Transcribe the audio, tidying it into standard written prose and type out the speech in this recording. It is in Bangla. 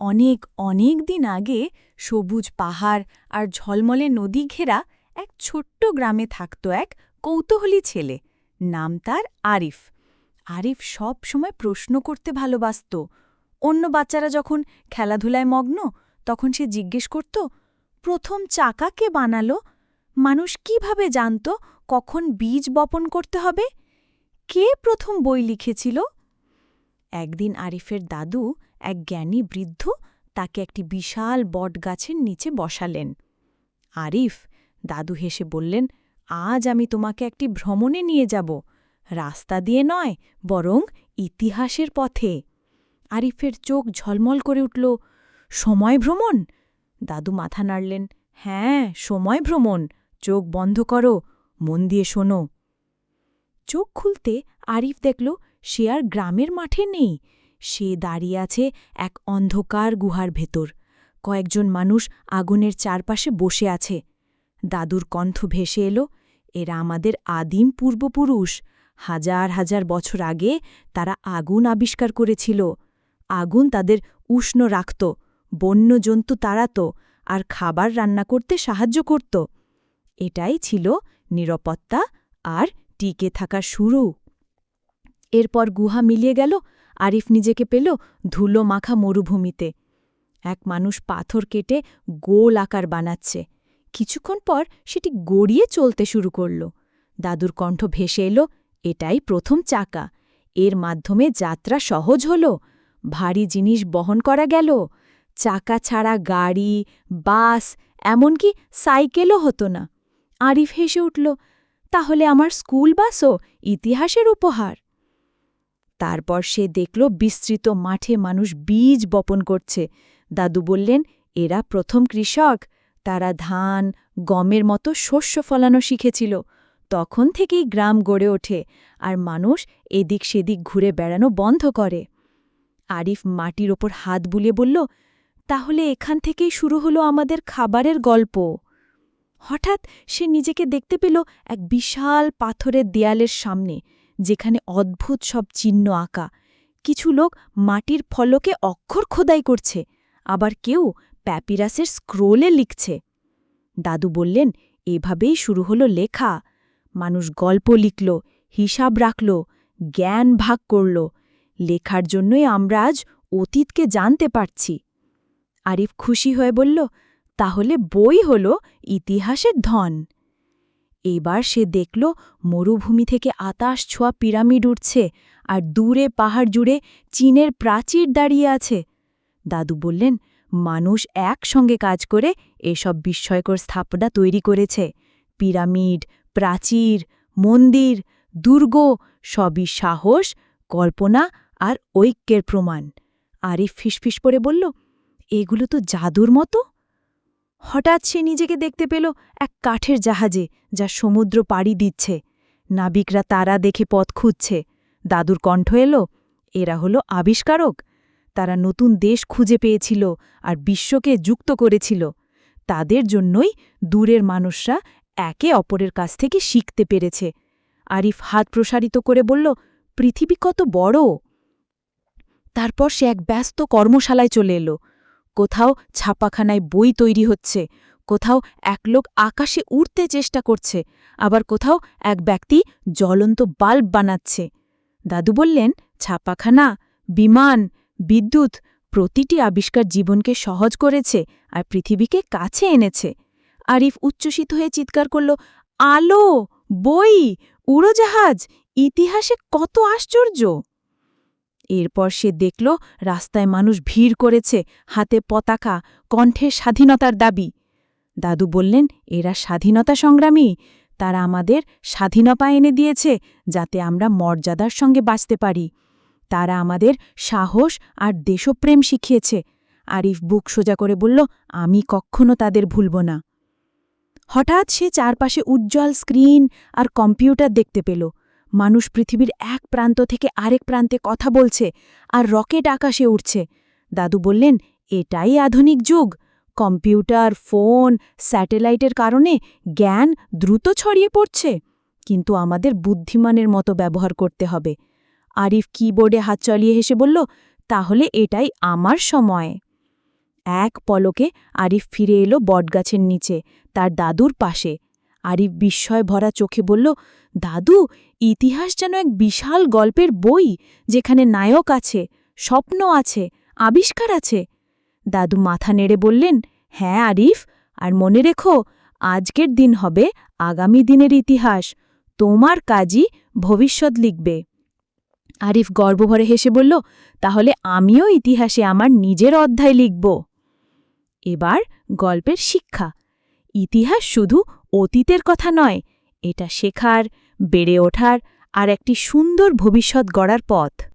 অনেক অনেক দিন আগে সবুজ পাহাড় আর ঝলমলে নদী ঘেরা এক ছোট্ট গ্রামে থাকত এক কৌতূহলী ছেলে। নাম তার আরিফ। আরিফ সব সময় প্রশ্ন করতে ভালোবাসত। অন্য বাচ্চারা যখন খেলাধুলায় মগ্ন, তখন সে জিজ্ঞেস করত, প্রথম চাকা কে বানালো? মানুষ কিভাবে জানত কখন বীজ বপন করতে হবে? কে প্রথম বই লিখেছিল? একদিন আরিফের দাদু, এক জ্ঞানী বৃদ্ধ, তাকে একটি বিশাল বটগাছের নিচে বসালেন। আরিফ, দাদু হেসে বললেন, আজ আমি তোমাকে একটি ভ্রমণে নিয়ে যাব, রাস্তা দিয়ে নয়, বরং ইতিহাসের পথে। আরিফের চোখ ঝলমল করে উঠল। সময় ভ্রমণ? দাদু মাথা নাড়লেন। হ্যাঁ, সময় ভ্রমণ। চোখ বন্ধ করো, মন দিয়ে শোনো। চোখ খুলতে আরিফ দেখল সে আর গ্রামের মাঠে নেই। সে দাঁড়িয়ে আছে এক অন্ধকার গুহার ভেতর। কয়েকজন মানুষ আগুনের চারপাশে বসে আছে। দাদুর কণ্ঠ ভেসে এলো, এরা আমাদের আদিম পূর্বপুরুষ। হাজার হাজার বছর আগে তারা আগুন আবিষ্কার করেছিল। আগুন তাদের উষ্ণ রাখত, বন্য জন্তু তাড়াত, আর খাবার রান্না করতে সাহায্য করত। এটাই ছিল নিরাপত্তা আর টিকে থাকার শুরু। এরপর গুহা মিলিয়ে গেল। আরিফ নিজেকে পেল ধুলো মাখা মরুভূমিতে। এক মানুষ পাথর কেটে গোল আকার বানাচ্ছে। কিছুক্ষণ পর সেটি গড়িয়ে চলতে শুরু করল। দাদুর কণ্ঠ ভেসে এলো, এটাই প্রথম চাকা। এর মাধ্যমে যাত্রা সহজ হল, ভারী জিনিস বহন করা গেল। চাকা ছাড়া গাড়ি, বাস, এমনকি সাইকেলও হতো না। আরিফ হেসে উঠল, তাহলে আমার স্কুল বাসও ইতিহাসের উপহার। তারপর সে দেখল বিস্তৃত মাঠে মানুষ বীজ বপন করছে। দাদু বললেন, এরা প্রথম কৃষক। তারা ধান, গমের মতো শস্য ফলানো শিখেছিল। তখন থেকেই গ্রাম গড়ে ওঠে, আর মানুষ এদিক সেদিক ঘুরে বেড়ানো বন্ধ করে। আরিফ মাটির ওপর হাত বুলিয়ে বলল, তাহলে এখান থেকেই শুরু হলো আমাদের খাবারের গল্প। হঠাৎ সে নিজেকে দেখতে পেল এক বিশাল পাথরের দেয়ালের সামনে, যেখানে অদ্ভুত সব চিহ্ন আঁকা। কিছু লোক মাটির ফলকে অক্ষর খোদাই করছে, আবার কেউ প্যাপিরাসের স্ক্রোলে লিখছে। দাদু বললেন, এভাবেই শুরু হলো লেখা। মানুষ গল্প লিখল, হিসাব রাখল, জ্ঞান ভাগ করল। লেখার জন্যই আমরা আজ অতীতকে জানতে পারছি। আরিফ খুশি হয়ে বলল, তাহলে বই হল ইতিহাসের ধন। এবার সে দেখল মরুভূমি থেকে আতাশ ছোঁয়া পিরামিড উঠছে, আর দূরে পাহাড় জুড়ে চীনের প্রাচীর দাঁড়িয়ে আছে। দাদু বললেন, মানুষ একসঙ্গে কাজ করে এসব বিস্ময়কর স্থাপনা তৈরি করেছে। পিরামিড, প্রাচীর, মন্দির, দুর্গ, সবই সাহস, কল্পনা আর ঐক্যের প্রমাণ। আরিফ ফিসফিস করে বলল, এগুলো তো জাদুর মতো। হঠাৎ সে নিজেকে দেখতে পেল এক কাঠের জাহাজে, যা সমুদ্র পাড়ি দিচ্ছে। নাবিকরা তারা দেখে পথ খুঁজছে। দাদুর কণ্ঠ এলো, এরা হলো আবিষ্কারক। তারা নতুন দেশ খুঁজে পেয়েছিল আর বিশ্বকে যুক্ত করেছিল। তাদের জন্যই দূরের মানুষরা একে অপরের কাছ থেকে শিখতে পেরেছে। আরিফ হাত প্রসারিত করে বলল, পৃথিবী কত বড়। তারপর সে এক ব্যস্ত কর্মশালায় চলে এলো। কোথাও ছাপাখানায় বই তৈরি হচ্ছে, কোথাও এক লোক আকাশে উড়তে চেষ্টা করছে, আবার কোথাও এক ব্যক্তি জ্বলন্ত বাল্ব বানাচ্ছে। দাদু বললেন, ছাপাখানা, বিমান, বিদ্যুৎ, প্রতিটি আবিষ্কার জীবনকে সহজ করেছে আর পৃথিবীকে কাছে এনেছে। আরিফ উচ্ছ্বসিত হয়ে চিৎকার করল, আলো, বই, উড়োজাহাজ, ইতিহাসে কত আশ্চর্য! এরপর সে দেখল রাস্তায় মানুষ ভিড় করেছে, হাতে পতাকা, কণ্ঠে স্বাধীনতার দাবি। দাদু বললেন, এরা স্বাধীনতা সংগ্রামী। তারা আমাদের স্বাধীনতা এনে দিয়েছে, যাতে আমরা মর্যাদার সঙ্গে বাঁচতে পারি। তারা আমাদের সাহস আর দেশপ্রেম শিখিয়েছে। আরিফ বুক সোজা করে বলল, আমি কখনো তাদের ভুলব না। হঠাৎ সে চারপাশে উজ্জ্বল স্ক্রিন আর কম্পিউটার দেখতে পেল। মানুষ পৃথিবীর এক প্রান্ত থেকে আরেক প্রান্তে কথা বলছে, আর রকেট আকাশে উঠছে। দাদু বললেন, এটাই আধুনিক যুগ। কম্পিউটার, ফোন, স্যাটেলাইটের কারণে জ্ঞান দ্রুত ছড়িয়ে পড়ছে, কিন্তু আমাদের বুদ্ধিমানের মতো ব্যবহার করতে হবে। আরিফ কিবোর্ডে হাত চালিয়ে হেসে বলল, তাহলে এটাই আমার সময়। এক পলকে আরিফ ফিরে এলো বটগাছের নিচে, তার দাদুর পাশে। আরিফ বিস্ময় ভরা চোখে বলল, দাদু, ইতিহাস যেন এক বিশাল গল্পের বই, যেখানে নায়ক আছে, স্বপ্ন আছে, আবিষ্কার আছে। দাদু মাথা নেড়ে বললেন, হ্যাঁ আরিফ, আর মনে রেখো, আজকের দিন হবে আগামী দিনের ইতিহাস। তোমার কাজই ভবিষ্যৎ লিখবে। আরিফ গর্বভরে হেসে বলল, তাহলে আমিও ইতিহাসে আমার নিজের অধ্যায় লিখব। এবার গল্পের শিক্ষা। ইতিহাস শুধু অতীতের কথা নয়, এটা শেখার, বেড়ে ওঠার আর একটি সুন্দর ভবিষ্যৎ গড়ার পথ।